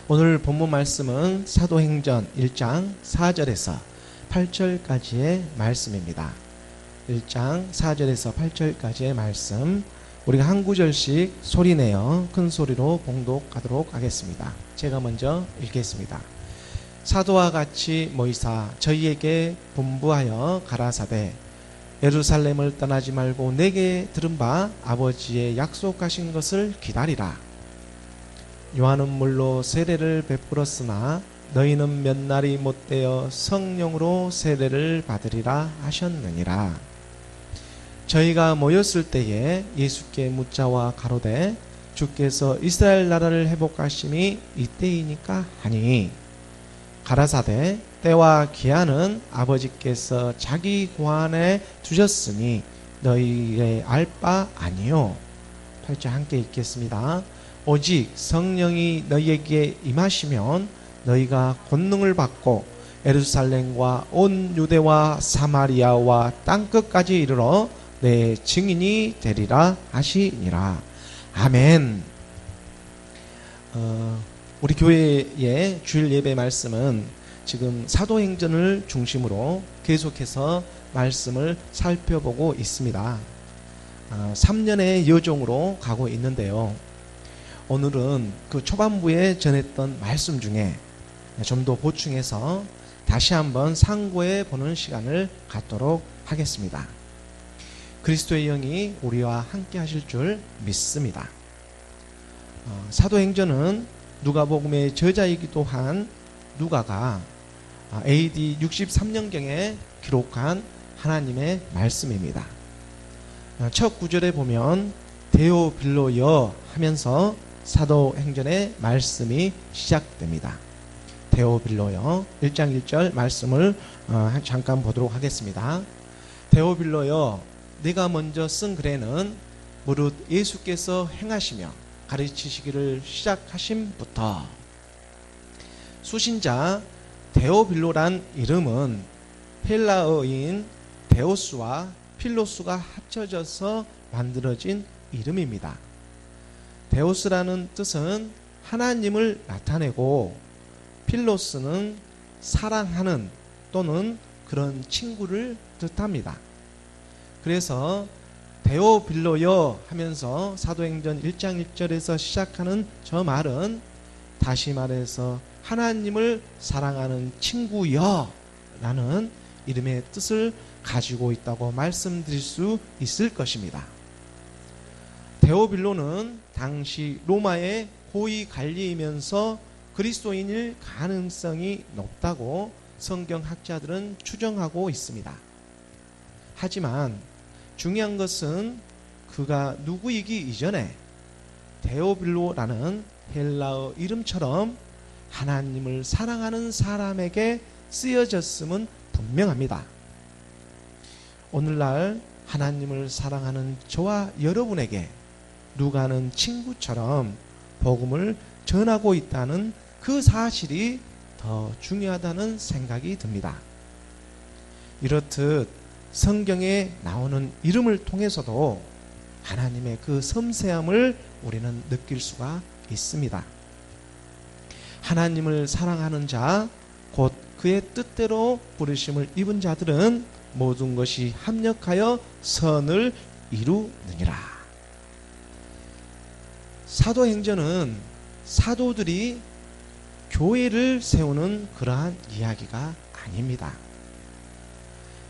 오늘 본문 말씀은 사도행전 1장 4절에서 8절까지의 말씀입니다. 1장 4절에서 8절까지의 말씀, 우리가 한 구절씩 소리내어 큰 소리로 봉독하도록 하겠습니다. 제가 먼저 읽겠습니다. 사도와 같이 모이사 저희에게 분부하여 가라사대 예루살렘을 떠나지 말고 내게 들은 바 아버지의 약속하신 것을 기다리라. 요한은 물로 세례를 베풀었으나 너희는 몇 날이 못되어 성령으로 세례를 받으리라 하셨느니라. 저희가 모였을 때에 예수께 묻자와 가로되 주께서 이스라엘 나라를 회복하심이 이때이니까 하니, 가라사대 때와 기한은 아버지께서 자기 고안에 두셨으니 너희의 알 바 아니요. 8절 함께 읽겠습니다. 오직 성령이 너희에게 임하시면 너희가 권능을 받고 예루살렘과 온 유대와 사마리아와 땅끝까지 이르러 내 증인이 되리라 하시니라. 아멘. 우리 교회의 주일 예배 말씀은 지금 사도행전을 중심으로 계속해서 말씀을 살펴보고 있습니다. 3년의 여정으로 가고 있는데요. 오늘은 그 초반부에 전했던 말씀 중에 좀 더 보충해서 다시 한번 상고해 보는 시간을 갖도록 하겠습니다. 그리스도의 영이 우리와 함께 하실 줄 믿습니다. 사도행전은 누가복음의 저자이기도 한 누가가 AD 63년경에 기록한 하나님의 말씀입니다. 첫 구절에 보면 데오빌로여 하면서 사도행전의 말씀이 시작됩니다. 데오빌로여 1장 1절 말씀을 잠깐 보도록 하겠습니다. 데오빌로여 네가 먼저 쓴 글에는 무릇 예수께서 행하시며 가르치시기를 시작하심부터. 수신자 데오빌로란 이름은 헬라어인 데오스와 필로스가 합쳐져서 만들어진 이름입니다. 데오스라는 뜻은 하나님을 나타내고, 필로스는 사랑하는 또는 그런 친구를 뜻합니다. 그래서 데오빌로여 하면서 사도행전 1장 1절에서 시작하는 저 말은 다시 말해서 하나님을 사랑하는 친구여 라는 이름의 뜻을 가지고 있다고 말씀드릴 수 있을 것입니다. 데오빌로는 당시 로마의 고위 관리이면서 그리스도인일 가능성이 높다고 성경학자들은 추정하고 있습니다. 하지만 중요한 것은 그가 누구이기 이전에 데오빌로라는 헬라어 이름처럼 하나님을 사랑하는 사람에게 쓰여졌음은 분명합니다. 오늘날 하나님을 사랑하는 저와 여러분에게 누가는 친구처럼 복음을 전하고 있다는 그 사실이 더 중요하다는 생각이 듭니다. 이렇듯 성경에 나오는 이름을 통해서도 하나님의 그 섬세함을 우리는 느낄 수가 있습니다. 하나님을 사랑하는 자, 곧 그의 뜻대로 부르심을 입은 자들은 모든 것이 합력하여 선을 이루느니라. 사도행전은 사도들이 교회를 세우는 그러한 이야기가 아닙니다.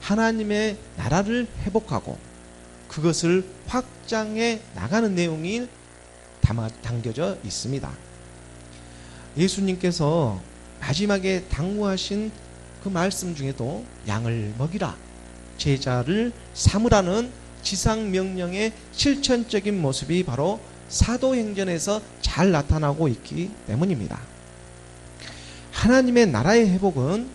하나님의 나라를 회복하고 그것을 확장해 나가는 내용이 담겨져 있습니다. 예수님께서 마지막에 당부하신 그 말씀 중에도 양을 먹이라, 제자를 삼으라는 지상명령의 실천적인 모습이 바로 사도행전에서 잘 나타나고 있기 때문입니다. 하나님의 나라의 회복은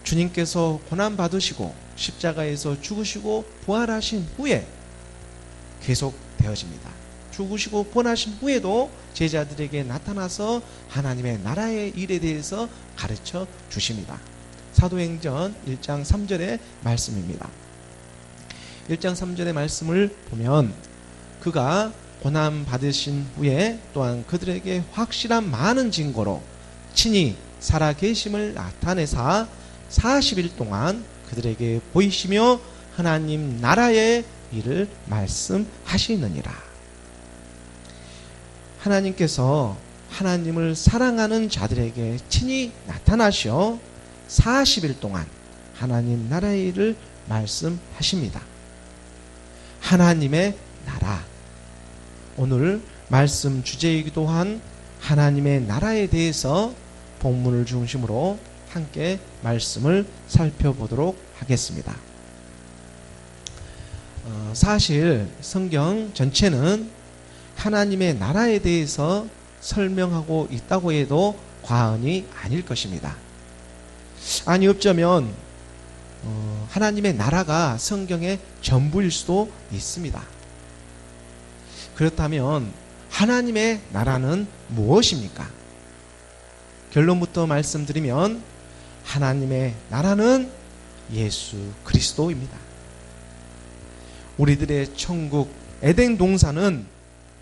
주님께서 고난받으시고 십자가에서 죽으시고 부활하신 후에 계속되어집니다. 죽으시고 부활하신 후에도 제자들에게 나타나서 하나님의 나라의 일에 대해서 가르쳐 주십니다. 사도행전 1장 3절의 말씀입니다. 1장 3절의 말씀을 보면 그가 고난 받으신 후에 또한 그들에게 확실한 많은 증거로 친히 살아계심을 나타내사 40일 동안 그들에게 보이시며 하나님 나라의 일을 말씀하시느니라. 하나님께서 하나님을 사랑하는 자들에게 친히 나타나셔 40일 동안 하나님 나라의 일을 말씀하십니다. 하나님의 나라, 오늘 말씀 주제이기도 한 하나님의 나라에 대해서 본문을 중심으로 함께 말씀을 살펴보도록 하겠습니다. 사실 성경 전체는 하나님의 나라에 대해서 설명하고 있다고 해도 과언이 아닐 것입니다. 아니 어쩌면 하나님의 나라가 성경의 전부일 수도 있습니다. 그렇다면 하나님의 나라는 무엇입니까? 결론부터 말씀드리면 하나님의 나라는 예수 그리스도입니다. 우리들의 천국 에덴 동산은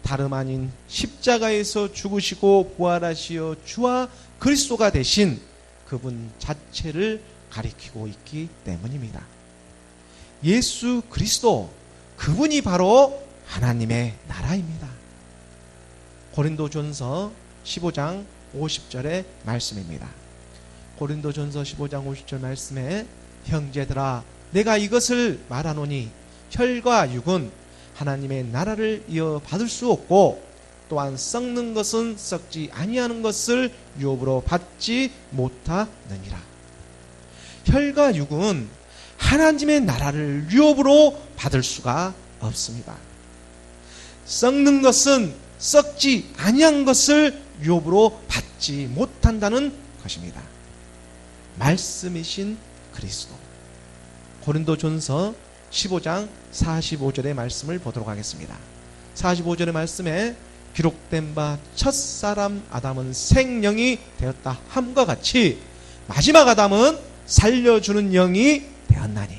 다름 아닌 십자가에서 죽으시고 부활하시어 주와 그리스도가 되신 그분 자체를 가리키고 있기 때문입니다. 예수 그리스도, 그분이 바로 하나님의 나라입니다. 고린도전서 15장 50절의 말씀입니다. 고린도전서 15장 50절 말씀에 형제들아 내가 이것을 말하노니 혈과 육은 하나님의 나라를 이어받을 수 없고 또한 썩는 것은 썩지 아니하는 것을 유업으로 받지 못하느니라. 혈과 육은 하나님의 나라를 유업으로 받을 수가 없습니다. 썩는 것은 썩지 아니한 것을 유업으로 받지 못한다는 것입니다. 말씀이신 그리스도. 고린도전서 15장 45절의 말씀을 보도록 하겠습니다. 45절의 말씀에 기록된 바 첫사람 아담은 생명이 되었다 함과 같이 마지막 아담은 살려주는 영이 되었나니.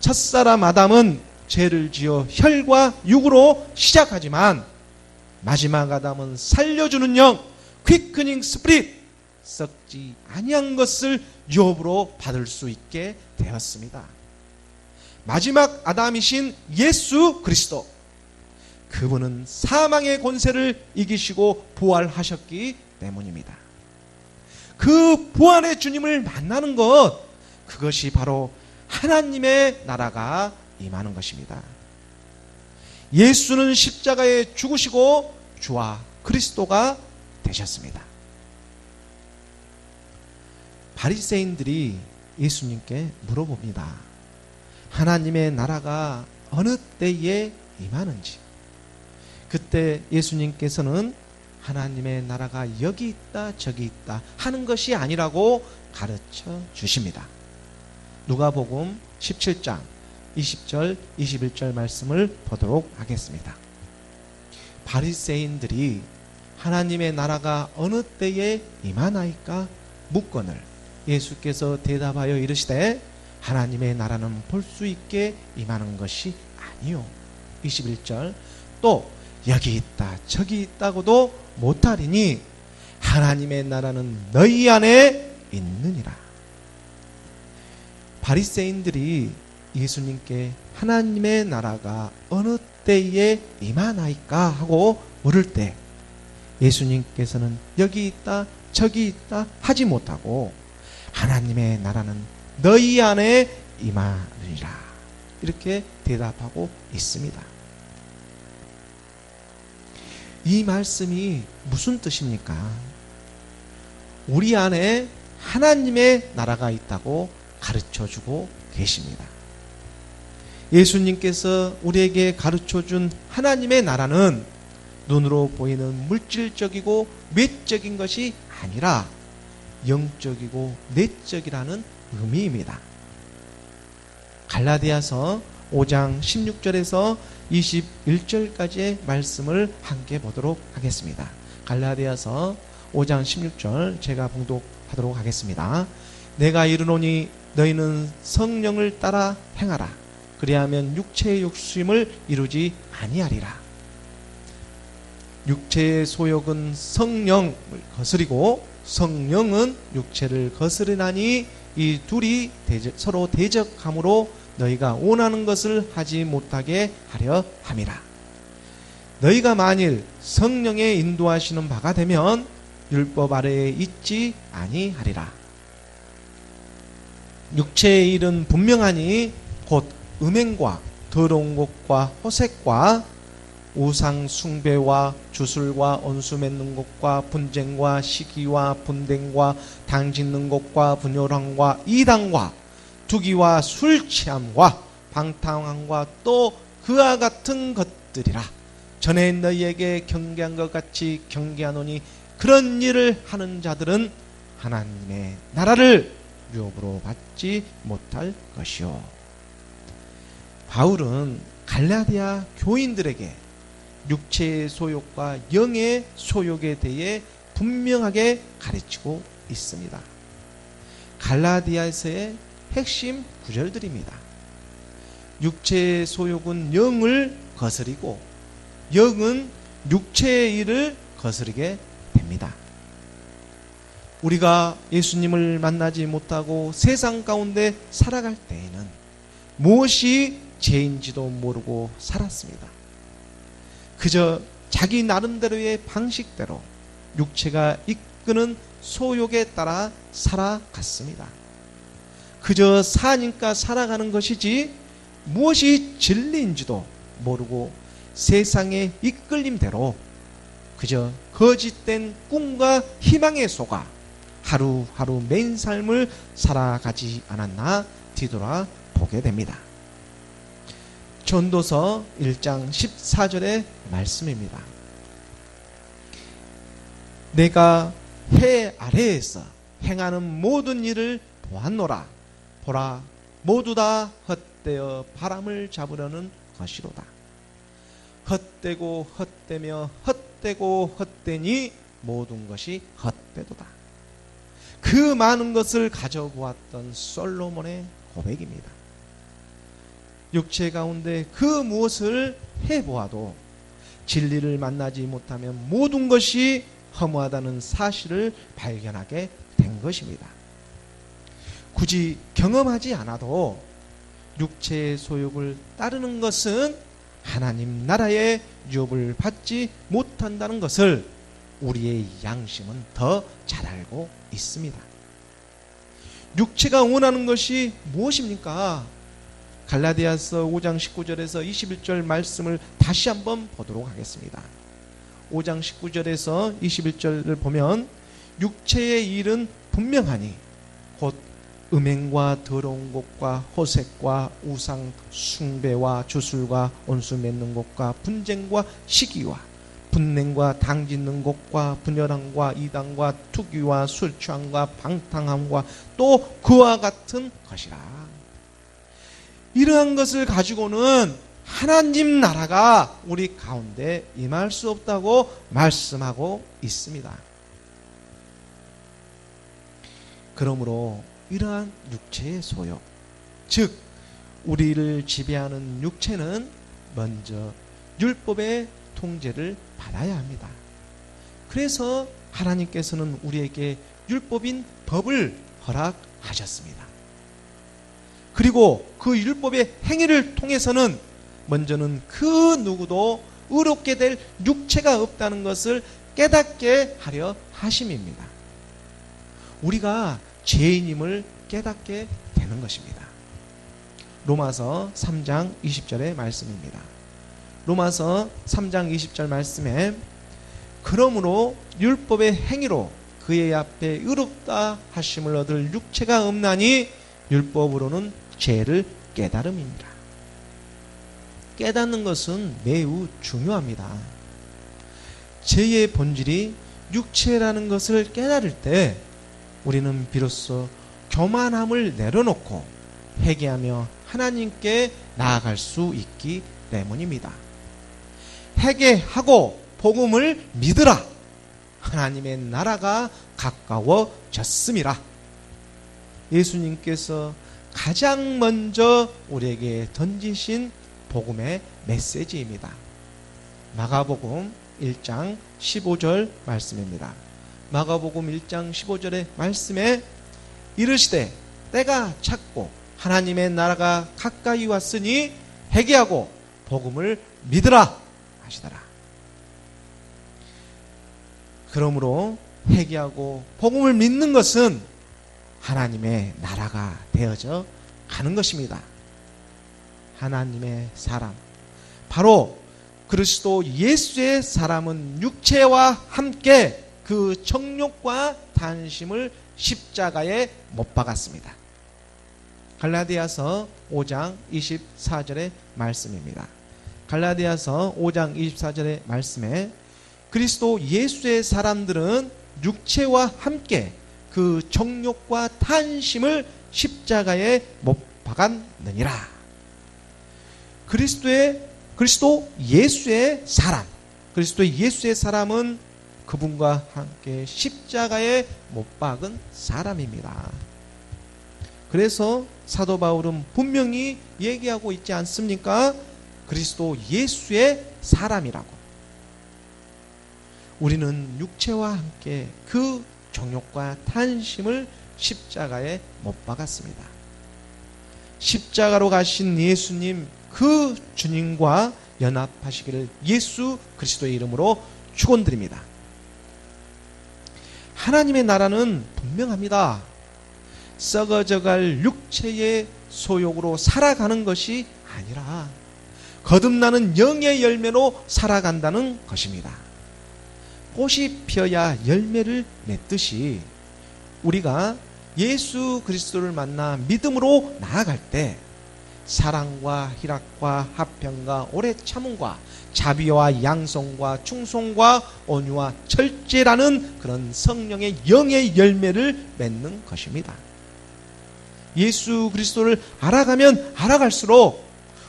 첫사람 아담은 죄를 지어 혈과 육으로 시작하지만 마지막 아담은 살려주는 영, 퀴크닝 스피릿, 썩지 아니한 것을 유업으로 받을 수 있게 되었습니다. 마지막 아담이신 예수 그리스도, 그분은 사망의 권세를 이기시고 부활하셨기 때문입니다. 그 부활의 주님을 만나는 것, 그것이 바로 하나님의 나라가 임하는 것입니다. 예수는 십자가에 죽으시고 주와 그리스도가 되셨습니다. 바리새인들이 예수님께 물어봅니다. 하나님의 나라가 어느 때에 임하는지. 그때 예수님께서는 하나님의 나라가 여기 있다 저기 있다 하는 것이 아니라고 가르쳐 주십니다. 누가복음 17장 20절 21절 말씀을 보도록 하겠습니다. 바리새인들이 하나님의 나라가 어느 때에 임하나이까 묻거늘 예수께서 대답하여 이르시되 하나님의 나라는 볼 수 있게 임하는 것이 아니요. 21절 또 여기 있다 저기 있다고도 못하리니 하나님의 나라는 너희 안에 있느니라. 바리새인들이 예수님께 하나님의 나라가 어느 때에 임하나이까 하고 물을 때 예수님께서는 여기 있다 저기 있다 하지 못하고 하나님의 나라는 너희 안에 임하리라 이렇게 대답하고 있습니다. 이 말씀이 무슨 뜻입니까? 우리 안에 하나님의 나라가 있다고 가르쳐주고 계십니다. 예수님께서 우리에게 가르쳐준 하나님의 나라는 눈으로 보이는 물질적이고 외적인 것이 아니라 영적이고 내적이라는 의미입니다. 갈라디아서 5장 16절에서 21절까지의 말씀을 함께 보도록 하겠습니다. 갈라디아서 5장 16절 제가 봉독하도록 하겠습니다. 내가 이르노니 너희는 성령을 따라 행하라. 그리하면 육체의 욕심을 이루지 아니하리라. 육체의 소욕은 성령을 거스리고 성령은 육체를 거스르나니 이 둘이 서로 대적함으로 너희가 원하는 것을 하지 못하게 하려 함이라. 너희가 만일 성령의 인도하시는 바가 되면 율법 아래에 있지 아니하리라. 육체의 일은 분명하니 곧 음행과 더러운 것과 호색과 우상 숭배와 주술과 온수 맺는 것과 분쟁과 시기와 분댕과 당 짓는 것과 분열함과 이단과 투기와 술 취함과 방탕함과 또 그와 같은 것들이라. 전에 너희에게 경계한 것 같이 경계하노니 그런 일을 하는 자들은 하나님의 나라를 유업으로 받지 못할 것이요. 바울은 갈라디아 교인들에게 육체의 소욕과 영의 소욕에 대해 분명하게 가르치고 있습니다. 갈라디아에서의 핵심 구절들입니다. 육체의 소욕은 영을 거스리고 영은 육체의 일을 거스르게 됩니다. 우리가 예수님을 만나지 못하고 세상 가운데 살아갈 때에는 무엇이 죄인지도 모르고 살았습니다. 그저 자기 나름대로의 방식대로 육체가 이끄는 소욕에 따라 살아갔습니다. 그저 사니까 살아가는 것이지 무엇이 진리인지도 모르고 세상의 이끌림대로 그저 거짓된 꿈과 희망에 속아 하루하루 맨 삶을 살아가지 않았나 뒤돌아 보게 됩니다. 전도서 1장 14절의 말씀입니다. 내가 해 아래에서 행하는 모든 일을 보았노라. 보라, 모두 다 헛되어 바람을 잡으려는 것이로다. 헛되고 헛되며 헛되고 헛되니 모든 것이 헛되도다. 그 많은 것을 가져보았던 솔로몬의 고백입니다. 육체 가운데 그 무엇을 해보아도 진리를 만나지 못하면 모든 것이 허무하다는 사실을 발견하게 된 것입니다. 굳이 경험하지 않아도 육체의 소욕을 따르는 것은 하나님 나라의 유업을 받지 못한다는 것을 우리의 양심은 더 잘 알고 있습니다. 육체가 원하는 것이 무엇입니까? 갈라디아서 5장 19절에서 21절 말씀을 다시 한번 보도록 하겠습니다. 5장 19절에서 21절을 보면 육체의 일은 분명하니 곧 음행과 더러운 것과 호색과 우상 숭배와 주술과 온수 맺는 것과 분쟁과 시기와 분냉과 당 짓는 것과 분열함과 이단과 투기와 술 취함과 방탕함과 또 그와 같은 것이라. 이러한 것을 가지고는 하나님 나라가 우리 가운데 임할 수 없다고 말씀하고 있습니다. 그러므로 이러한 육체의 소욕, 즉 우리를 지배하는 육체는 먼저 율법의 통제를 받아야 합니다. 그래서 하나님께서는 우리에게 율법인 법을 허락하셨습니다. 그리고 그 율법의 행위를 통해서는 먼저는 그 누구도 의롭게 될 육체가 없다는 것을 깨닫게 하려 하심입니다. 우리가 죄인임을 깨닫게 되는 것입니다. 로마서 3장 20절의 말씀입니다. 로마서 3장 20절 말씀에 그러므로 율법의 행위로 그의 앞에 의롭다 하심을 얻을 육체가 없나니 율법으로는 죄를 깨달음입니다. 깨닫는 것은 매우 중요합니다. 죄의 본질이 육체라는 것을 깨달을 때 우리는 비로소 교만함을 내려놓고 회개하며 하나님께 나아갈 수 있기 때문입니다. 회개하고 복음을 믿으라. 하나님의 나라가 가까워졌음이라. 예수님께서 가장 먼저 우리에게 던지신 복음의 메시지입니다. 마가복음 1장 15절 말씀입니다. 마가복음 1장 15절의 말씀에 이르시되 때가 찼고 하나님의 나라가 가까이 왔으니 회개하고 복음을 믿으라 하시더라. 그러므로 회개하고 복음을 믿는 것은 하나님의 나라가 되어져 가는 것입니다. 하나님의 사람, 바로 그리스도 예수의 사람은 육체와 함께 그 정욕과 탄심을 십자가에 못 박았습니다. 갈라디아서 5장 24절의 말씀입니다. 갈라디아서 5장 24절의 말씀에 그리스도 예수의 사람들은 육체와 함께 그 정욕과 탄심을 십자가에 못 박았느니라. 그리스도 예수의 사람, 그리스도 예수의 사람은 그분과 함께 십자가에 못 박은 사람입니다. 그래서 사도 바울은 분명히 얘기하고 있지 않습니까? 그리스도 예수의 사람이라고. 우리는 육체와 함께 그 정욕과 탄심을 십자가에 못 박았습니다. 십자가로 가신 예수님, 그 주님과 연합하시기를 예수 그리스도의 이름으로 축원드립니다. 하나님의 나라는 분명합니다. 썩어져갈 육체의 소욕으로 살아가는 것이 아니라 거듭나는 영의 열매로 살아간다는 것입니다. 꽃이 피어야 열매를 맺듯이 우리가 예수 그리스도를 만나 믿음으로 나아갈 때 사랑과 희락과 화평과 오래 참음과 자비와 양성과 충성과 온유와 절제라는 그런 성령의 영의 열매를 맺는 것입니다. 예수 그리스도를 알아가면 알아갈수록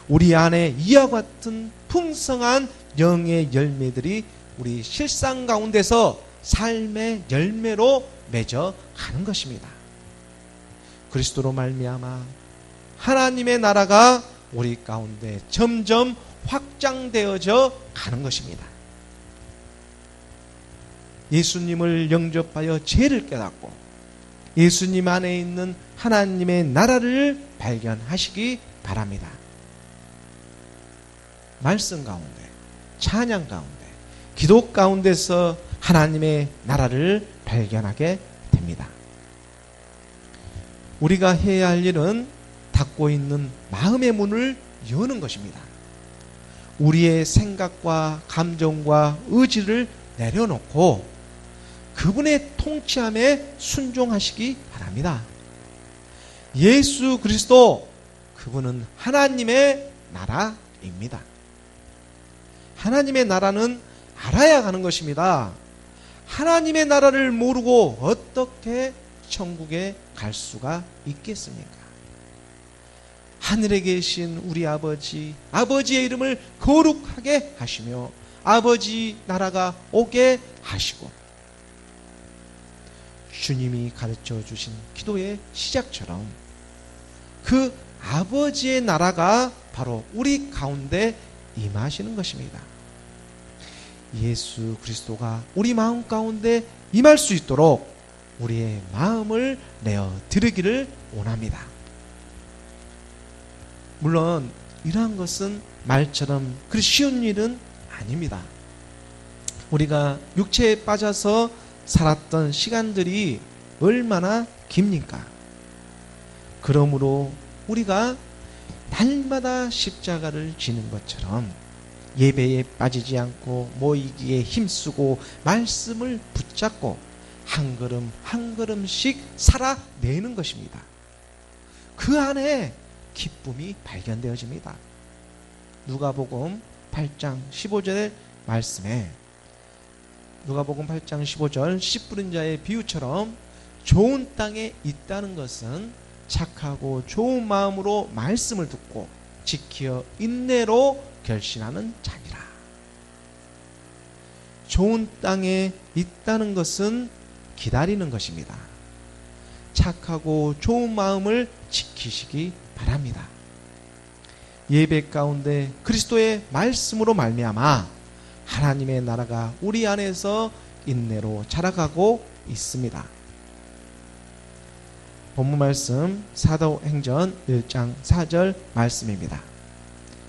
우리 안에 이와 같은 풍성한 영의 열매들이 우리 실상 가운데서 삶의 열매로 맺어 가는 것입니다. 그리스도로 말미암아 하나님의 나라가 우리 가운데 점점 확장되어져 가는 것입니다. 예수님을 영접하여 죄를 깨닫고 예수님 안에 있는 하나님의 나라를 발견하시기 바랍니다. 말씀 가운데, 찬양 가운데, 기도 가운데서 하나님의 나라를 발견하게 됩니다. 우리가 해야 할 일은 닫고 있는 마음의 문을 여는 것입니다. 우리의 생각과 감정과 의지를 내려놓고 그분의 통치함에 순종하시기 바랍니다. 예수 그리스도, 그분은 하나님의 나라입니다. 하나님의 나라는 알아야 가는 것입니다. 하나님의 나라를 모르고 어떻게 천국에 갈 수가 있겠습니까? 하늘에 계신 우리 아버지, 아버지의 이름을 거룩하게 하시며 아버지 나라가 오게 하시고, 주님이 가르쳐 주신 기도의 시작처럼 그 아버지의 나라가 바로 우리 가운데 임하시는 것입니다. 예수 그리스도가 우리 마음 가운데 임할 수 있도록 우리의 마음을 내어 드리기를 원합니다. 물론 이러한 것은 말처럼 그리 쉬운 일은 아닙니다. 우리가 육체에 빠져서 살았던 시간들이 얼마나 깁니까? 그러므로 우리가 날마다 십자가를 지는 것처럼 예배에 빠지지 않고 모이기에 힘쓰고 말씀을 붙잡고 한 걸음 한 걸음씩 살아내는 것입니다. 그 안에 기쁨이 발견되어집니다. 누가복음 8장 15절의 말씀에 누가복음 8장 15절 씨 뿌린 자의 비유처럼 좋은 땅에 있다는 것은 착하고 좋은 마음으로 말씀을 듣고 지켜 인내로 결신하는 자니라. 좋은 땅에 있다는 것은 기다리는 것입니다. 착하고 좋은 마음을 지키시기 바랍니다. 예배 가운데 그리스도의 말씀으로 말미암아 하나님의 나라가 우리 안에서 인내로 자라가고 있습니다. 본문 말씀 사도행전 1장 4절 말씀입니다.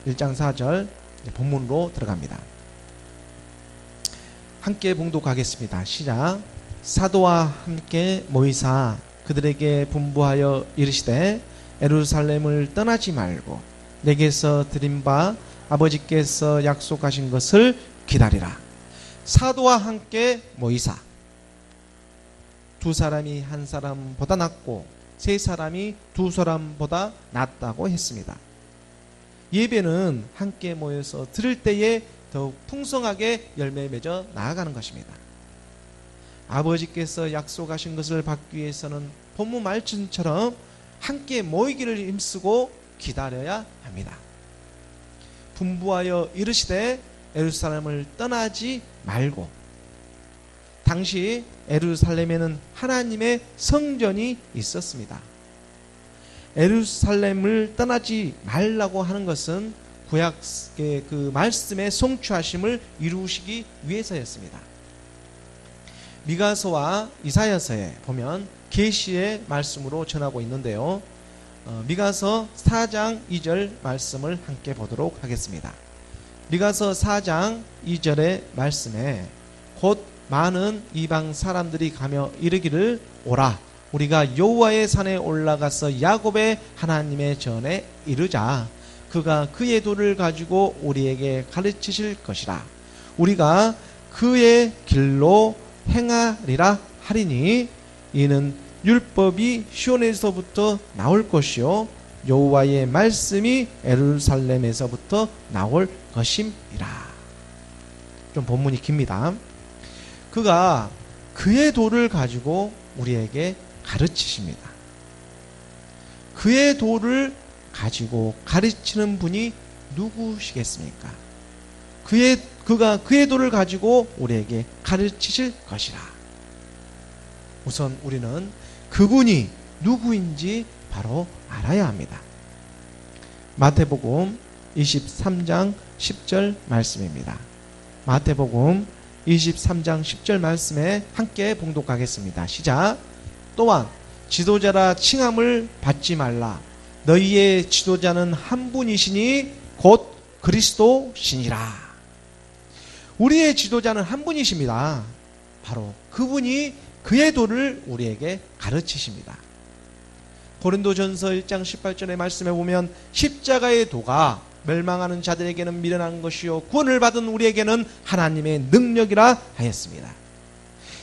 1장 4절 본문으로 들어갑니다. 함께 봉독하겠습니다. 시작. 사도와 함께 모이사 그들에게 분부하여 이르시되 예루살렘을 떠나지 말고 내게서 드린 바 아버지께서 약속하신 것을 기다리라. 사도와 함께 모이사, 두 사람이 한 사람보다 낫고 세 사람이 두 사람보다 낫다고 했습니다. 예배는 함께 모여서 드릴 때에 더욱 풍성하게 열매 맺어 나아가는 것입니다. 아버지께서 약속하신 것을 받기 위해서는 본문 말씀처럼 함께 모이기를 힘쓰고 기다려야 합니다. 분부하여 이르시되 예루살렘을 떠나지 말고, 당시 예루살렘에는 하나님의 성전이 있었습니다. 예루살렘을 떠나지 말라고 하는 것은 구약의 그 말씀의 성취하심을 이루시기 위해서였습니다. 미가서와 이사야서에 보면 계시의 말씀으로 전하고 있는데요. 미가서 4장 2절 말씀을 함께 보도록 하겠습니다. 미가서 4장 2절의 말씀에 곧 많은 이방 사람들이 가며 이르기를 오라 우리가 여호와의 산에 올라가서 야곱의 하나님의 전에 이르자. 그가 그의 도를 가지고 우리에게 가르치실 것이라. 우리가 그의 길로 행하리라 하리니 이는 율법이 시온에서부터 나올 것이요 여호와의 말씀이 예루살렘에서부터 나올 것임이라. 좀 본문이 깁니다. 그가 그의 도를 가지고 우리에게 가르치십니다. 그의 도를 가지고 가르치는 분이 누구시겠습니까? 그가 그의 도를 가지고 우리에게 가르치실 것이라. 우선 우리는 그분이 누구인지 바로 알아야 합니다. 마태복음 23장 10절 말씀입니다. 마태복음 23장 10절 말씀에 함께 봉독하겠습니다. 시작. 또한 지도자라 칭함을 받지 말라. 너희의 지도자는 한 분이시니 곧 그리스도시니라. 우리의 지도자는 한 분이십니다. 바로 그분이 그의 도를 우리에게 가르치십니다. 고린도전서 1장 18절의 말씀에 보면 십자가의 도가 멸망하는 자들에게는 미련한 것이요 구원을 받은 우리에게는 하나님의 능력이라 하였습니다.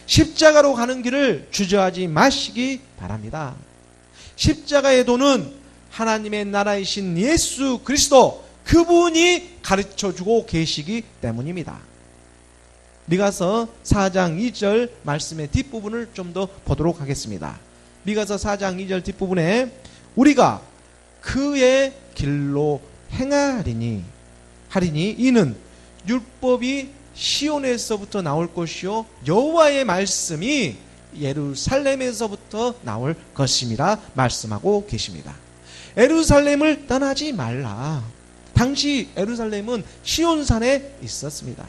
십자가로 가는 길을 주저하지 마시기 바랍니다. 십자가의 도는 하나님의 나라이신 예수 그리스도, 그분이 가르쳐주고 계시기 때문입니다. 미가서 4장 2절 말씀의 뒷부분을 좀 더 보도록 하겠습니다. 미가서 4장 2절 뒷부분에 우리가 그의 길로 행하리니 이는 율법이 시온에서부터 나올 것이요 여호와의 말씀이 예루살렘에서부터 나올 것임이라 말씀하고 계십니다. 예루살렘을 떠나지 말라. 당시 예루살렘은 시온산에 있었습니다.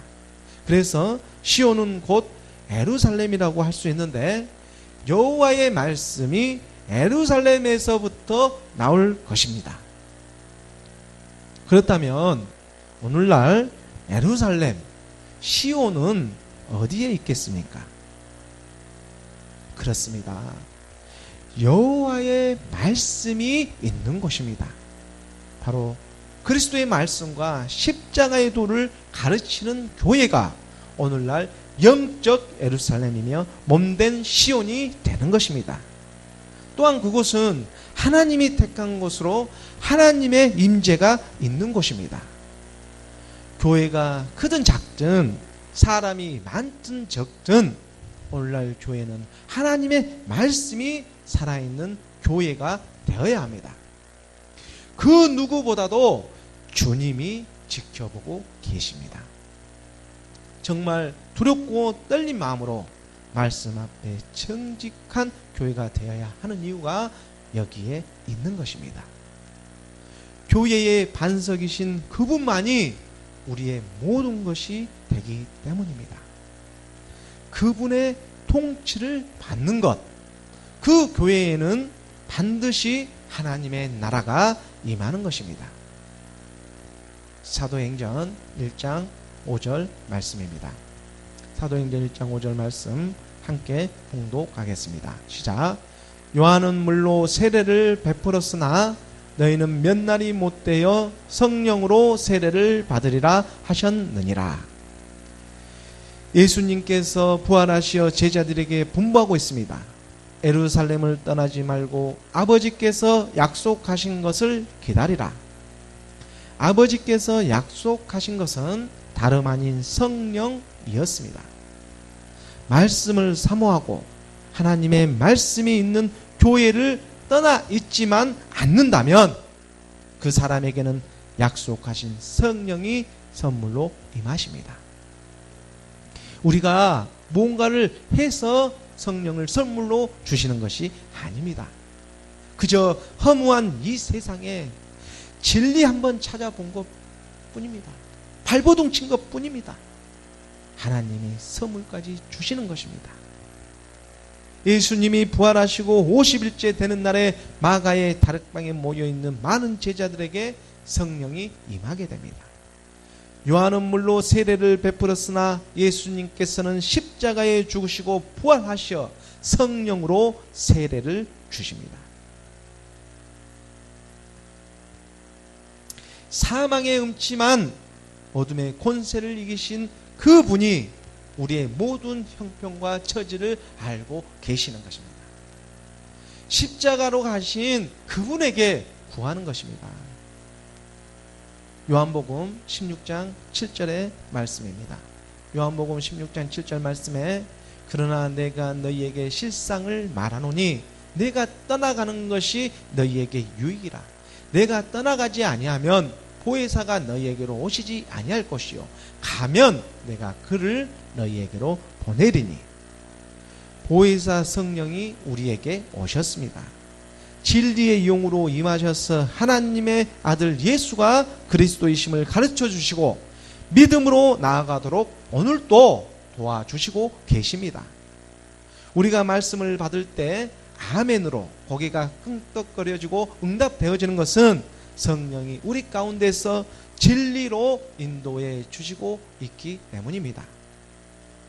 그래서 시온은 곧 예루살렘이라고 할 수 있는데 여호와의 말씀이 예루살렘에서부터 나올 것입니다. 그렇다면 오늘날 예루살렘, 시온은 어디에 있겠습니까? 그렇습니다. 여호와의 말씀이 있는 곳입니다. 바로 그리스도의 말씀과 십자가의 도를 가르치는 교회가 오늘날 영적 예루살렘이며 몸된 시온이 되는 것입니다. 또한 그곳은 하나님이 택한 곳으로 하나님의 임재가 있는 곳입니다. 교회가 크든 작든 사람이 많든 적든 오늘날 교회는 하나님의 말씀이 살아있는 교회가 되어야 합니다. 그 누구보다도 주님이 지켜보고 계십니다. 정말 두렵고 떨린 마음으로 말씀 앞에 정직한 교회가 되어야 하는 이유가 여기에 있는 것입니다. 교회의 반석이신 그분만이 우리의 모든 것이 되기 때문입니다. 그분의 통치를 받는 것, 그 교회에는 반드시 하나님의 나라가 임하는 것입니다. 사도행전 1장 5절 말씀입니다. 사도행전 1장 5절 말씀 함께 봉독하겠습니다. 시작. 요한은 물로 세례를 베풀었으나 너희는 몇 날이 못되어 성령으로 세례를 받으리라 하셨느니라. 예수님께서 부활하시어 제자들에게 분부하고 있습니다. 예루살렘을 떠나지 말고 아버지께서 약속하신 것을 기다리라. 아버지께서 약속하신 것은 다름 아닌 성령이었습니다. 말씀을 사모하고 하나님의 말씀이 있는 교회를 떠나 있지만 않는다면 그 사람에게는 약속하신 성령이 선물로 임하십니다. 우리가 뭔가를 해서 성령을 선물로 주시는 것이 아닙니다. 그저 허무한 이 세상에 진리 한번 찾아본 것 뿐입니다. 발버둥 친 것 뿐입니다. 하나님이 선물까지 주시는 것입니다. 예수님이 부활하시고 50일째 되는 날에 마가의 다락방에 모여있는 많은 제자들에게 성령이 임하게 됩니다. 요한은 물로 세례를 베풀었으나 예수님께서는 십자가에 죽으시고 부활하셔 성령으로 세례를 주십니다. 사망의 음침한 어둠의 권세를 이기신 그분이 우리의 모든 형편과 처지를 알고 계시는 것입니다. 십자가로 가신 그분에게 구하는 것입니다. 요한복음 16장 7절의 말씀입니다. 요한복음 16장 7절 말씀에 그러나 내가 너희에게 실상을 말하노니 내가 떠나가는 것이 너희에게 유익이라. 내가 떠나가지 아니하면 보혜사가 너희에게로 오시지 아니할 것이요 가면 내가 그를 너희에게로 보내리니. 보혜사 성령이 우리에게 오셨습니다. 진리의 영으로 임하셔서 하나님의 아들 예수가 그리스도이심을 가르쳐 주시고 믿음으로 나아가도록 오늘도 도와주시고 계십니다. 우리가 말씀을 받을 때 아멘으로 고개가 끙떡거려지고 응답되어지는 것은 성령이 우리 가운데서 진리로 인도해 주시고 있기 때문입니다.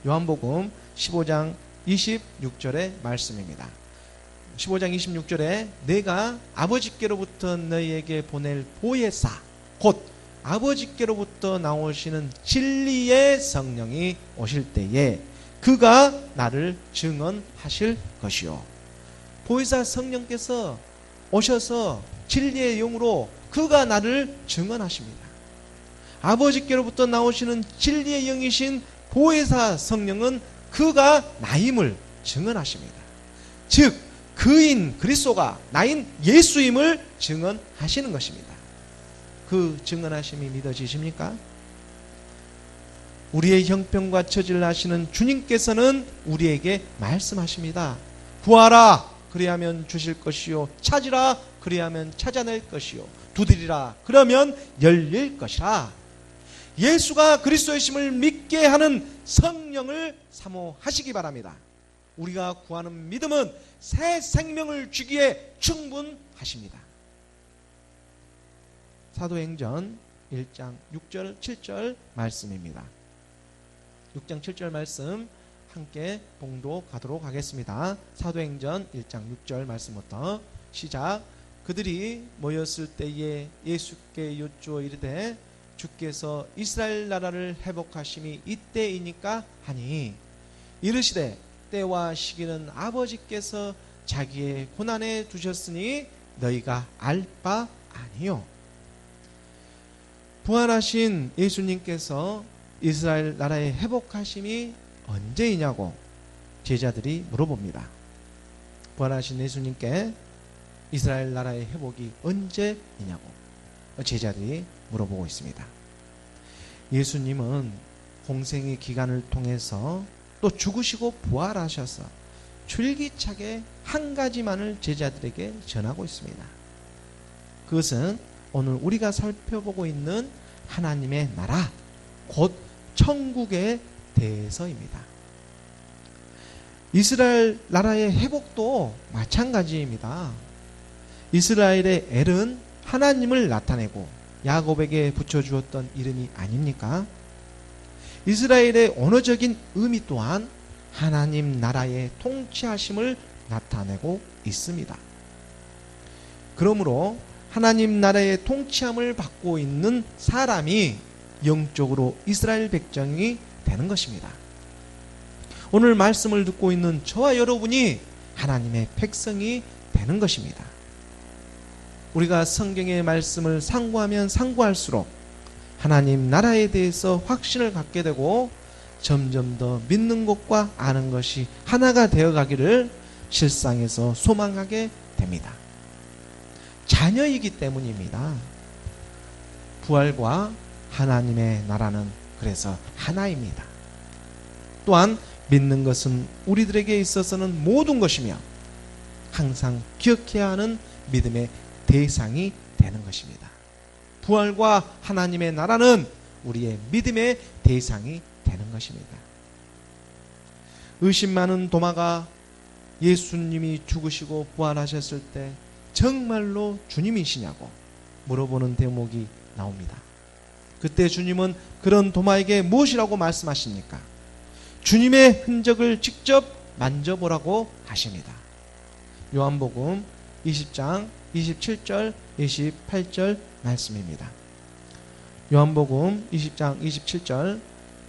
요한복음 15장 26절의 말씀입니다. 15장 26절에 내가 아버지께로부터 너희에게 보낼 보혜사 곧 아버지께로부터 나오시는 진리의 성령이 오실 때에 그가 나를 증언하실 것이요. 보혜사 성령께서 오셔서 진리의 영으로 그가 나를 증언하십니다. 아버지께로부터 나오시는 진리의 영이신 보혜사 성령은 그가 나임을 증언하십니다. 즉 그인 그리스도가 나인 예수임을 증언하시는 것입니다. 그 증언하심이 믿어지십니까? 우리의 형편과 처지를 아시는 주님께서는 우리에게 말씀하십니다. 구하라 그리하면 주실 것이요 찾으라 그리하면 찾아낼 것이요 두드리라 그러면 열릴 것이라. 예수가 그리스도이심을 믿게 하는 성령을 사모하시기 바랍니다. 우리가 구하는 믿음은 새 생명을 주기에 충분하십니다. 사도행전 1장 6절 7절 말씀입니다. 6장 7절 말씀 함께 봉독하도록 하겠습니다. 사도행전 1장 6절 말씀부터 시작. 그들이 모였을 때에 예수께 여쭈어 이르되 주께서 이스라엘 나라를 회복하심이 이때이니까 하니 이르시되 때와 시기는 아버지께서 자기의 고난에 두셨으니 너희가 알 바 아니요. 부활하신 예수님께서 이스라엘 나라의 회복하심이 언제이냐고 제자들이 물어봅니다. 부활하신 예수님께 이스라엘 나라의 회복이 언제이냐고 제자들이 물어보고 있습니다. 예수님은 공생의 기간을 통해서 또 죽으시고 부활하셔서 줄기차게 한 가지만을 제자들에게 전하고 있습니다. 그것은 오늘 우리가 살펴보고 있는 하나님의 나라, 곧 천국에 대해서입니다. 이스라엘 나라의 회복도 마찬가지입니다. 이스라엘의 엘은 하나님을 나타내고 야곱에게 붙여주었던 이름이 아닙니까? 이스라엘의 언어적인 의미 또한 하나님 나라의 통치하심을 나타내고 있습니다. 그러므로 하나님 나라의 통치함을 받고 있는 사람이 영적으로 이스라엘 백성이 되는 것입니다. 오늘 말씀을 듣고 있는 저와 여러분이 하나님의 백성이 되는 것입니다. 우리가 성경의 말씀을 상고하면 상고할수록 하나님 나라에 대해서 확신을 갖게 되고 점점 더 믿는 것과 아는 것이 하나가 되어가기를 실상에서 소망하게 됩니다. 자녀이기 때문입니다. 부활과 하나님의 나라는 그래서 하나입니다. 또한 믿는 것은 우리들에게 있어서는 모든 것이며 항상 기억해야 하는 믿음의 대상이 되는 것입니다. 부활과 하나님의 나라는 우리의 믿음의 대상이 되는 것입니다. 의심 많은 도마가 예수님이 죽으시고 부활하셨을 때 정말로 주님이시냐고 물어보는 대목이 나옵니다. 그때 주님은 그런 도마에게 무엇이라고 말씀하십니까? 주님의 흔적을 직접 만져보라고 하십니다. 요한복음 20장 27절 28절 말씀입니다. 요한복음 20장 27절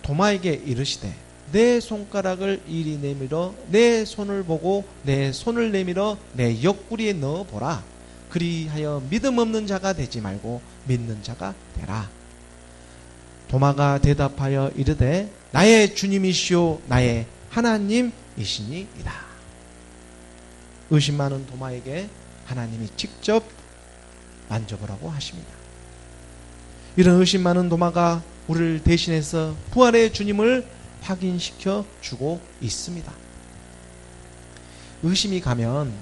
도마에게 이르시되 내 손가락을 이리 내밀어 내 손을 보고 내 손을 내밀어 내 옆구리에 넣어보라. 그리하여 믿음 없는 자가 되지 말고 믿는 자가 되라. 도마가 대답하여 이르되 나의 주님이시오 나의 하나님이시니이다. 의심 많은 도마에게 하나님이 직접 만져보라고 하십니다. 이런 의심 많은 도마가 우리를 대신해서 부활의 주님을 확인시켜 주고 있습니다. 의심이 가면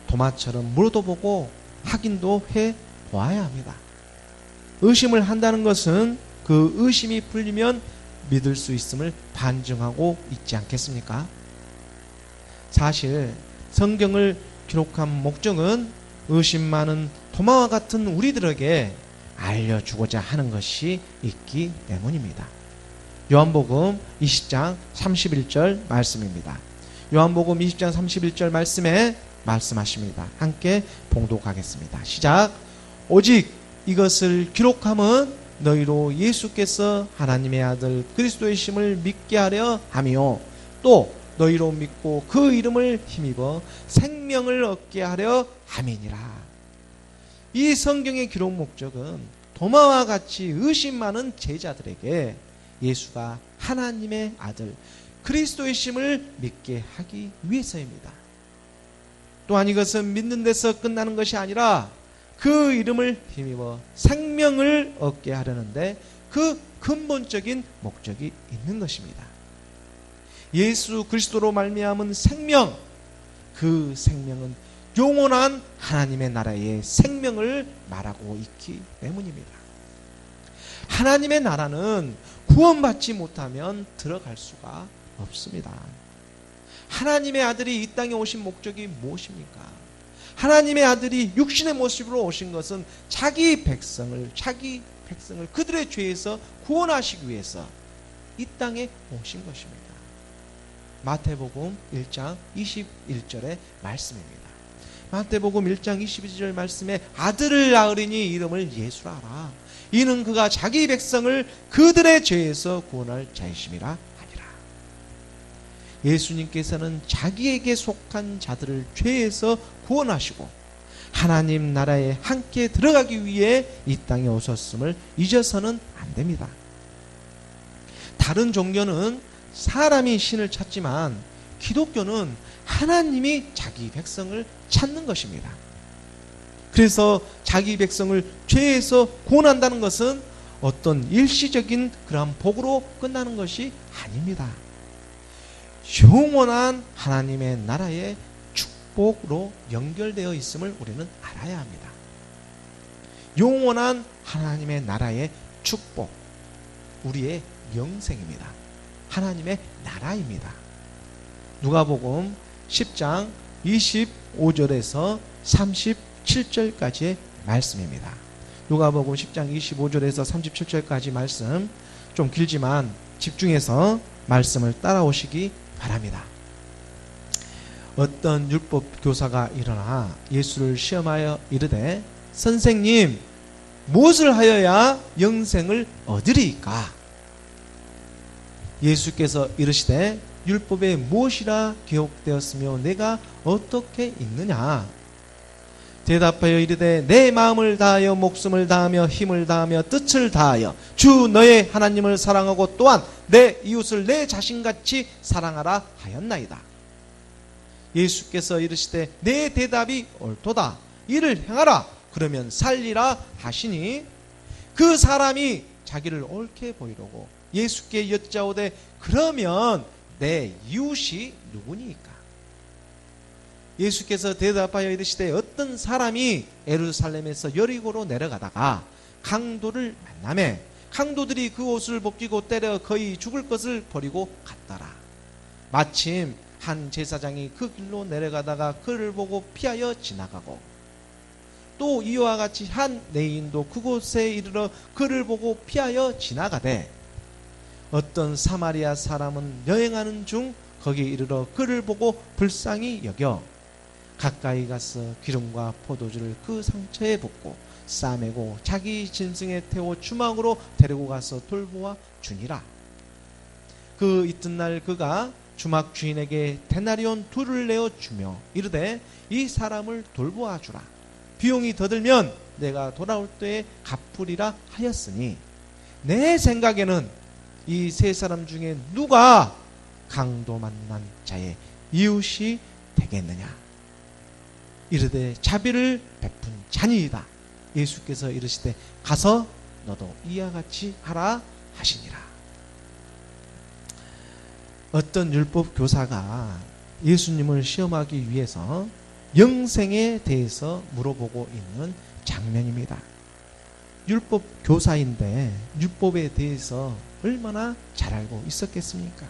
도마처럼 물어보고 확인도 해 보아야 합니다. 의심을 한다는 것은 그 의심이 풀리면 믿을 수 있음을 반증하고 있지 않겠습니까? 사실 성경을 기록한 목적은 의심 많은 도마와 같은 우리들에게 알려주고자 하는 것이 있기 때문입니다. 요한복음 20장 31절 말씀입니다. 요한복음 20장 31절 말씀에 말씀하십니다. 함께 봉독하겠습니다. 시작. 오직 이것을 기록함은 너희로 예수께서 하나님의 아들 그리스도의 심을 믿게 하려 함이요 또 너희로 믿고 그 이름을 힘입어 생명을 얻게 하려 함이니라. 이 성경의 기록 목적은 도마와 같이 의심 많은 제자들에게 예수가 하나님의 아들 그리스도의 심을 믿게 하기 위해서입니다. 또한 이것은 믿는 데서 끝나는 것이 아니라 그 이름을 힘입어 생명을 얻게 하려는데 그 근본적인 목적이 있는 것입니다. 예수 그리스도로 말미암은 생명, 그 생명은 영원한 하나님의 나라의 생명을 말하고 있기 때문입니다. 하나님의 나라는 구원받지 못하면 들어갈 수가 없습니다. 하나님의 아들이 이 땅에 오신 목적이 무엇입니까? 하나님의 아들이 육신의 모습으로 오신 것은 자기 백성을 그들의 죄에서 구원하시기 위해서 이 땅에 오신 것입니다. 마태복음 1장 21절의 말씀입니다. 마태복음 1장 22절 말씀에 아들을 낳으리니 이름을 예수라 하라. 이는 그가 자기 백성을 그들의 죄에서 구원할 자이심이라 하니라. 예수님께서는 자기에게 속한 자들을 죄에서 구원하시고 하나님 나라에 함께 들어가기 위해 이 땅에 오셨음을 잊어서는 안 됩니다. 다른 종교는 사람이 신을 찾지만 기독교는 하나님이 자기 백성을 찾는 것입니다. 그래서 자기 백성을 죄에서 구원한다는 것은 어떤 일시적인 그런 복으로 끝나는 것이 아닙니다. 영원한 하나님의 나라의 축복으로 연결되어 있음을 우리는 알아야 합니다. 영원한 하나님의 나라의 축복, 우리의 영생입니다. 하나님의 나라입니다. 누가복음 10장 25절에서 37절까지의 말씀입니다. 누가복음 10장 25절에서 37절까지 말씀, 좀 길지만 집중해서 말씀을 따라오시기 바랍니다. 어떤 율법 교사가 일어나 예수를 시험하여 이르되, 선생님, 무엇을 하여야 영생을 얻으리이까? 예수께서 이르시되, 율법에 무엇이라 기록되었으며 내가 어떻게 읽느냐? 대답하여 이르되, 내 마음을 다하여 목숨을 다하며 힘을 다하며 뜻을 다하여 주 너의 하나님을 사랑하고 또한 내 이웃을 내 자신같이 사랑하라 하였나이다. 예수께서 이르시되, 내 대답이 옳도다. 이를 행하라. 그러면 살리라 하시니, 그 사람이 자기를 옳게 보이려고 예수께 여짜오되, 그러면 내 이웃이 누구니까? 예수께서 대답하여 이르시되, 어떤 사람이 예루살렘에서 여리고로 내려가다가 강도를 만나매 강도들이 그 옷을 벗기고 때려 거의 죽을 것을 버리고 갔더라. 마침 한 제사장이 그 길로 내려가다가 그를 보고 피하여 지나가고, 또 이와 같이 한 레위인도 그곳에 이르러 그를 보고 피하여 지나가되, 어떤 사마리아 사람은 여행하는 중 거기 이르러 그를 보고 불쌍히 여겨 가까이 가서 기름과 포도주를 그 상처에 붓고 싸매고 자기 짐승에 태워 주막으로 데리고 가서 돌보아 주니라. 그 이튿날 그가 주막 주인에게 데나리온 2를 내어 주며 이르되, 이 사람을 돌보아 주라. 비용이 더 들면 내가 돌아올 때에 갚으리라 하였으니, 내 생각에는 이 세 사람 중에 누가 강도 만난 자의 이웃이 되겠느냐? 이르되, 자비를 베푼 자니이다. 예수께서 이르시되, 가서 너도 이와 같이 하라 하시니라. 어떤 율법 교사가 예수님을 시험하기 위해서 영생에 대해서 물어보고 있는 장면입니다. 율법 교사인데 율법에 대해서 얼마나 잘 알고 있었겠습니까?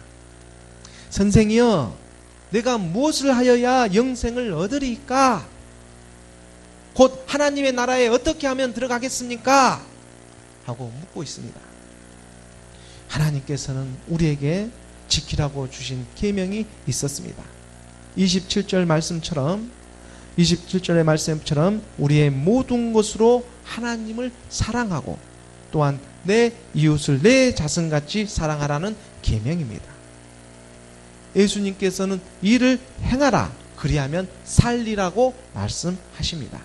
선생이여, 내가 무엇을 하여야 영생을 얻으리까? 곧 하나님의 나라에 어떻게 하면 들어가겠습니까? 하고 묻고 있습니다. 하나님께서는 우리에게 지키라고 주신 계명이 있었습니다. 27절의 말씀처럼 우리의 모든 것으로 하나님을 사랑하고 또한 내 이웃을 내 자신같이 사랑하라는 계명입니다. 예수님께서는 이를 행하라, 그리하면 살리라고 말씀하십니다.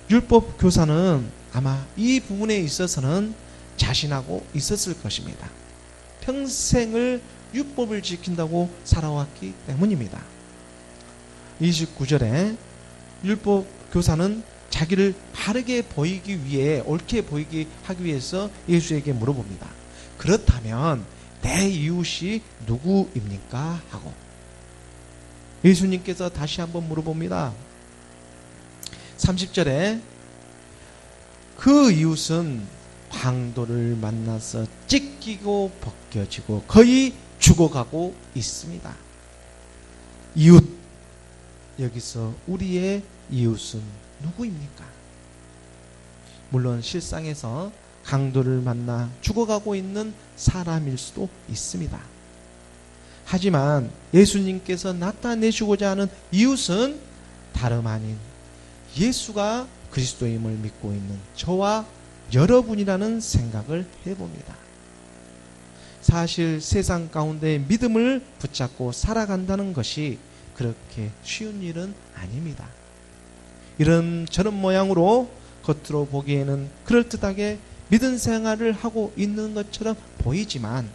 율법 교사는 아마 이 부분에 있어서는 자신하고 있었을 것입니다. 평생을 율법을 지킨다고 살아왔기 때문입니다. 29절에 율법 교사는 자기를 바르게 보이기 위해, 옳게 보이게 하기 위해서 예수에게 물어봅니다. 그렇다면 내 이웃이 누구입니까? 하고 예수님께서 다시 한번 물어봅니다. 30절에 그 이웃은 강도를 만나서 찢기고 벗겨지고 거의 죽어가고 있습니다. 이웃, 여기서 우리의 이웃은 누구입니까? 물론 실상에서 강도를 만나 죽어가고 있는 사람일 수도 있습니다. 하지만 예수님께서 나타내시고자 하는 이웃은 다름 아닌 예수가 그리스도임을 믿고 있는 저와 여러분이라는 생각을 해봅니다. 사실 세상 가운데 믿음을 붙잡고 살아간다는 것이 그렇게 쉬운 일은 아닙니다. 이런 저런 모양으로 겉으로 보기에는 그럴듯하게 믿음 생활을 하고 있는 것처럼 보이지만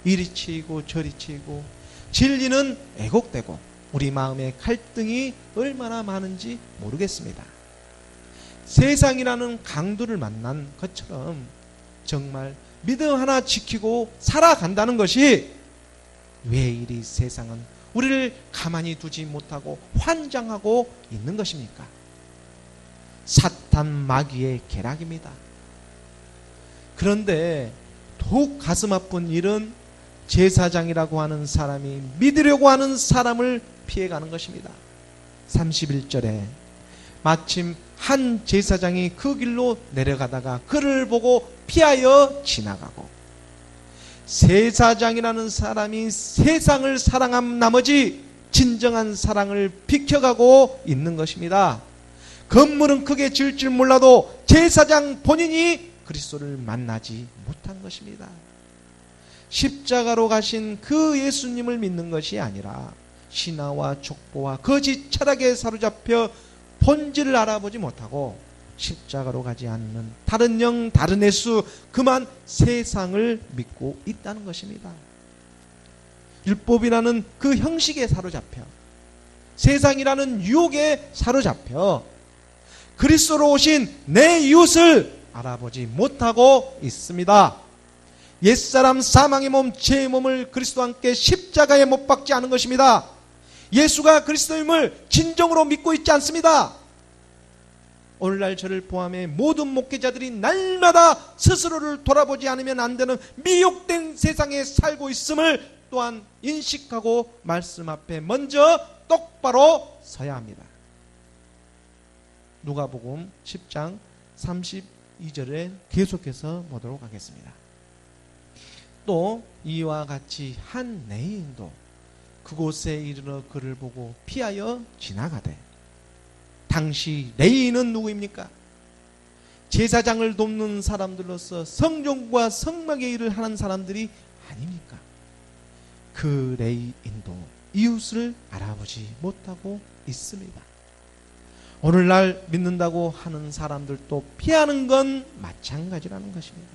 이리 치이고 저리 치이고 진리는 왜곡되고 우리 마음의 갈등이 얼마나 많은지 모르겠습니다. 세상이라는 강도를 만난 것처럼 정말 믿음 하나 지키고 살아간다는 것이 왜 이리 세상은 우리를 가만히 두지 못하고 환장하고 있는 것입니까? 사탄 마귀의 계략입니다. 그런데 더욱 가슴 아픈 일은 제사장이라고 하는 사람이 믿으려고 하는 사람을 피해가는 것입니다. 31절에 마침 한 제사장이 그 길로 내려가다가 그를 보고 피하여 지나가고, 제사장이라는 사람이 세상을 사랑한 나머지 진정한 사랑을 비켜가고 있는 것입니다. 건물은 크게 지을 줄 몰라도 제사장 본인이 그리스도를 만나지 못한 것입니다. 십자가로 가신 그 예수님을 믿는 것이 아니라 신화와 족보와 거짓 철학에 사로잡혀 본질을 알아보지 못하고 십자가로 가지 않는 다른 영 다른 예수, 그만 세상을 믿고 있다는 것입니다. 율법이라는 그 형식에 사로잡혀, 세상이라는 유혹에 사로잡혀 그리스도로 오신 내 이웃을 알아보지 못하고 있습니다. 옛사람 사망의 몸, 죄의 몸을 그리스도와 함께 십자가에 못 박지 않은 것입니다. 예수가 그리스도임을 진정으로 믿고 있지 않습니다. 오늘날 저를 포함해 모든 목회자들이 날마다 스스로를 돌아보지 않으면 안 되는 미혹된 세상에 살고 있음을 또한 인식하고 말씀 앞에 먼저 똑바로 서야 합니다. 누가복음 10장 32절에 계속해서 보도록 하겠습니다. 또 이와 같이 한 레위인도 그곳에 이르러 그를 보고 피하여 지나가되, 당시 레위인은 누구입니까? 제사장을 돕는 사람들로서 성전과 성막의 일을 하는 사람들이 아닙니까? 그 레위인도 이웃을 알아보지 못하고 있습니다. 오늘날 믿는다고 하는 사람들도 피하는 건 마찬가지라는 것입니다.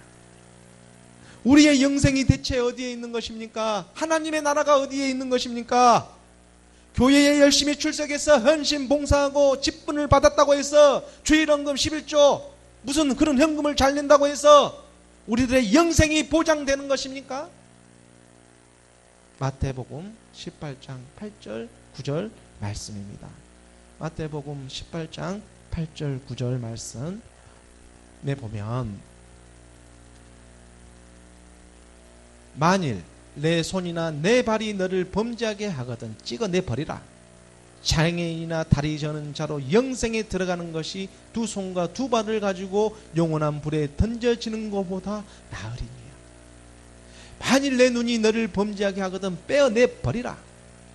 우리의 영생이 대체 어디에 있는 것입니까? 하나님의 나라가 어디에 있는 것입니까? 교회에 열심히 출석해서 헌신 봉사하고 직분을 받았다고 해서 주일헌금 11조 무슨 그런 현금을 잘 낸다고 해서 우리들의 영생이 보장되는 것입니까? 마태복음 18장 8절 9절 말씀입니다. 마태복음 18장 8절 9절 말씀에 보면, 만일 내 손이나 내 발이 너를 범죄하게 하거든 찍어내버리라. 장애인이나 다리 저는 자로 영생에 들어가는 것이 두 손과 두 발을 가지고 영원한 불에 던져지는 것보다 나으리니라. 만일 내 눈이 너를 범죄하게 하거든 빼어내버리라.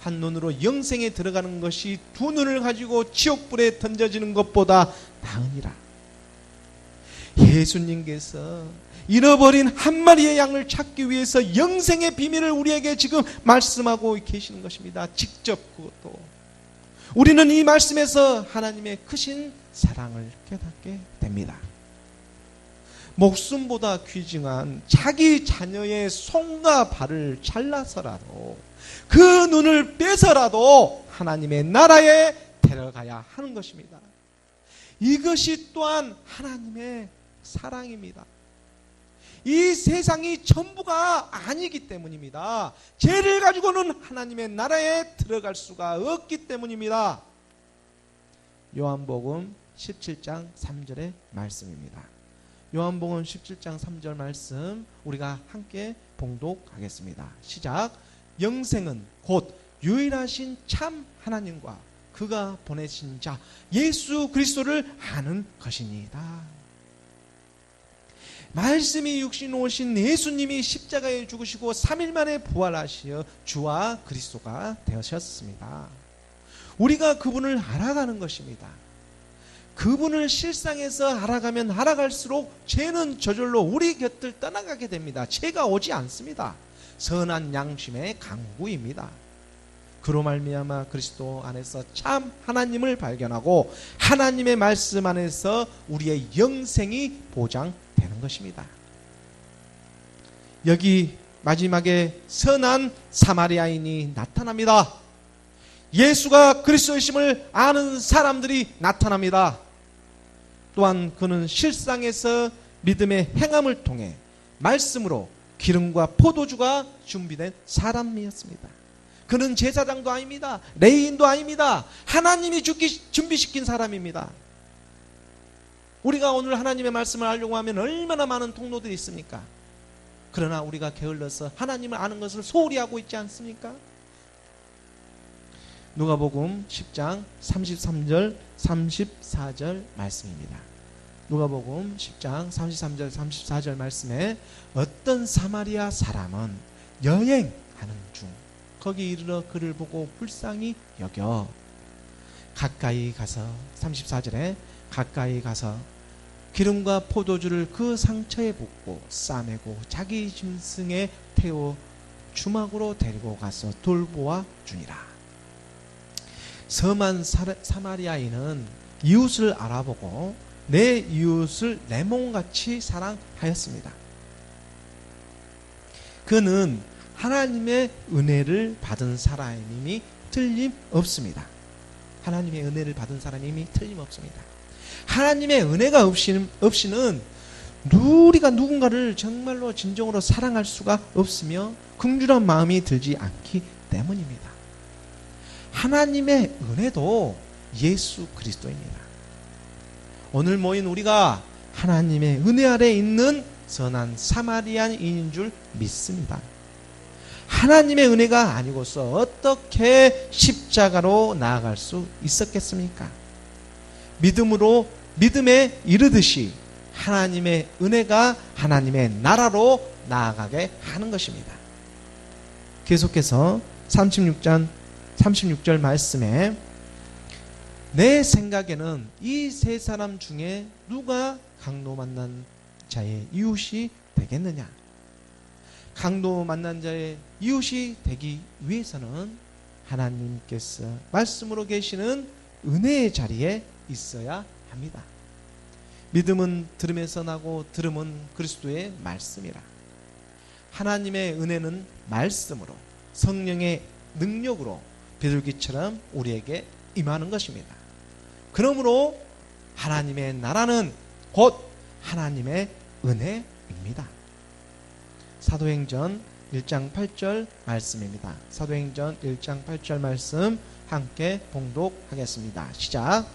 한 눈으로 영생에 들어가는 것이 두 눈을 가지고 지옥불에 던져지는 것보다 나으니라. 예수님께서 잃어버린 한 마리의 양을 찾기 위해서 영생의 비밀을 우리에게 지금 말씀하고 계시는 것입니다. 직접 그것도. 우리는 이 말씀에서 하나님의 크신 사랑을 깨닫게 됩니다. 목숨보다 귀중한 자기 자녀의 손과 발을 잘라서라도, 그 눈을 빼서라도 하나님의 나라에 데려가야 하는 것입니다. 이것이 또한 하나님의 사랑입니다. 이 세상이 전부가 아니기 때문입니다. 죄를 가지고는 하나님의 나라에 들어갈 수가 없기 때문입니다. 요한복음 17장 3절의 말씀입니다. 요한복음 17장 3절 말씀 우리가 함께 봉독하겠습니다. 시작. 영생은 곧 유일하신 참 하나님과 그가 보내신 자 예수 그리스도를 아는 것이니이다. 말씀이 육신 오신 예수님이 십자가에 죽으시고 3일 만에 부활하시어 주와 그리스도가 되셨습니다. 우리가 그분을 알아가는 것입니다. 그분을 실상에서 알아가면 알아갈수록 죄는 저절로 우리 곁을 떠나가게 됩니다. 죄가 오지 않습니다. 선한 양심의 강구입니다. 그로 말미암아 그리스도 안에서 참 하나님을 발견하고 하나님의 말씀 안에서 우리의 영생이 보장되는 것입니다. 여기 마지막에 선한 사마리아인이 나타납니다. 예수가 그리스도이심을 아는 사람들이 나타납니다. 또한 그는 실상에서 믿음의 행함을 통해 말씀으로 기름과 포도주가 준비된 사람이었습니다. 그는 제사장도 아닙니다. 레위인도 아닙니다. 하나님이 준비시킨 사람입니다. 우리가 오늘 하나님의 말씀을 알려고 하면 얼마나 많은 통로들이 있습니까? 그러나 우리가 게을러서 하나님을 아는 것을 소홀히 하고 있지 않습니까? 누가복음 10장 33절 34절 말씀입니다. 누가복음 10장 33절 34절 말씀에 어떤 사마리아 사람은 여행하는 중 거기 이르러 그를 보고 불쌍히 여겨 가까이 가서 34절에 가까이 가서 기름과 포도주를 그 상처에 붓고 싸매고 자기 짐승에 태워 주막으로 데리고 가서 돌보아 주니라. 섬한 사마리아인은 이웃을 알아보고 내 이웃을 내 몸같이 사랑하였습니다. 그는 하나님의 은혜를 받은 사람임이 틀림없습니다. 하나님의 은혜를 받은 사람임이 틀림없습니다. 하나님의 은혜가 없이는 우리가 누군가를 정말로 진정으로 사랑할 수가 없으며 긍휼한 마음이 들지 않기 때문입니다. 하나님의 은혜도 예수 그리스도입니다. 오늘 모인 우리가 하나님의 은혜 아래 있는 선한 사마리아인인 줄 믿습니다. 하나님의 은혜가 아니고서 어떻게 십자가로 나아갈 수 있었겠습니까? 믿음에 이르듯이 하나님의 은혜가 하나님의 나라로 나아가게 하는 것입니다. 계속해서 36절 말씀에 내 생각에는 이 세 사람 중에 누가 강도 만난 자의 이웃이 되겠느냐? 강도 만난 자의 이웃이 되기 위해서는 하나님께서 말씀으로 계시는 은혜의 자리에 있어야 합니다. 믿음은 들음에서 나고 들음은 그리스도의 말씀이라. 하나님의 은혜는 말씀으로 성령의 능력으로 비둘기처럼 우리에게 임하는 것입니다. 그러므로 하나님의 나라는 곧 하나님의 은혜입니다. 사도행전 1장 8절 말씀입니다. 사도행전 1장 8절 말씀 함께 봉독하겠습니다. 시작.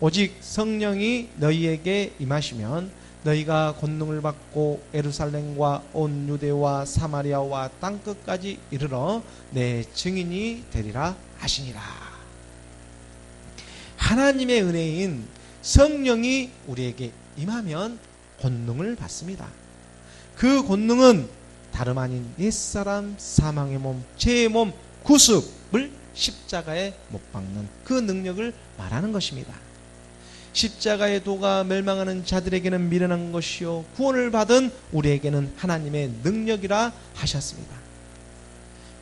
오직 성령이 너희에게 임하시면 너희가 권능을 받고 예루살렘과 온 유대와 사마리아와 땅끝까지 이르러 내 증인이 되리라 하시니라. 하나님의 은혜인 성령이 우리에게 임하면 권능을 받습니다. 그 권능은 다름 아닌 옛사람 사망의 몸, 죄의 몸 구습을 십자가에 못 박는 그 능력을 말하는 것입니다. 십자가의 도가 멸망하는 자들에게는 미련한 것이요 구원을 받은 우리에게는 하나님의 능력이라 하셨습니다.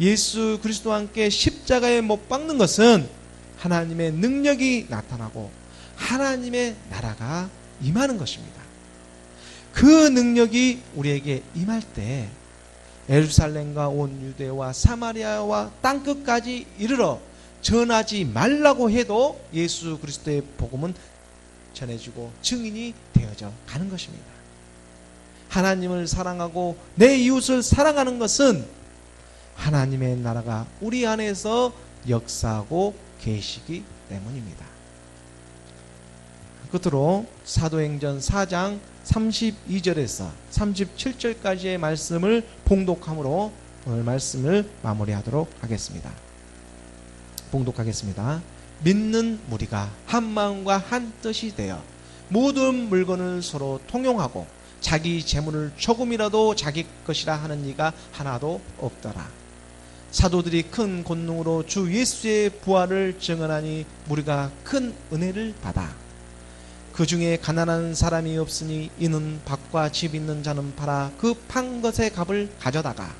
예수 그리스도와 함께 십자가에 못 박는 것은 하나님의 능력이 나타나고 하나님의 나라가 임하는 것입니다. 그 능력이 우리에게 임할 때 예루살렘과 온 유대와 사마리아와 땅끝까지 이르러 전하지 말라고 해도 예수 그리스도의 복음은 전해지고 증인이 되어져 가는 것입니다. 하나님을 사랑하고 내 이웃을 사랑하는 것은 하나님의 나라가 우리 안에서 역사하고 계시기 때문입니다. 끝으로 사도행전 4장 32절에서 37절까지의 말씀을 봉독함으로 오늘 말씀을 마무리하도록 하겠습니다. 봉독하겠습니다. 믿는 무리가 한 마음과 한 뜻이 되어 모든 물건을 서로 통용하고 자기 재물을 조금이라도 자기 것이라 하는 이가 하나도 없더라. 사도들이 큰 권능으로 주 예수의 부활을 증언하니 무리가 큰 은혜를 받아 그 중에 가난한 사람이 없으니 이는 밭과 집 있는 자는 팔아 그 판 것의 값을 가져다가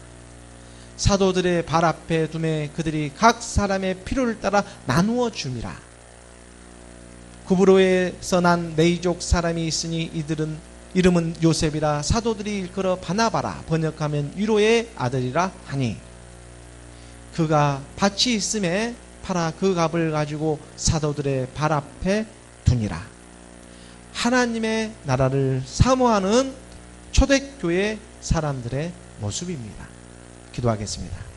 사도들의 발 앞에 두매 그들이 각 사람의 필요를 따라 나누어 줌이라. 구브로에서 난 네이족 사람이 있으니 이들은 이름은 요셉이라. 사도들이 일컬어 바나바라 번역하면 위로의 아들이라 하니 그가 밭이 있음에 팔아 그 값을 가지고 사도들의 발 앞에 두니라. 하나님의 나라를 사모하는 초대교회 사람들의 모습입니다. 기도하겠습니다.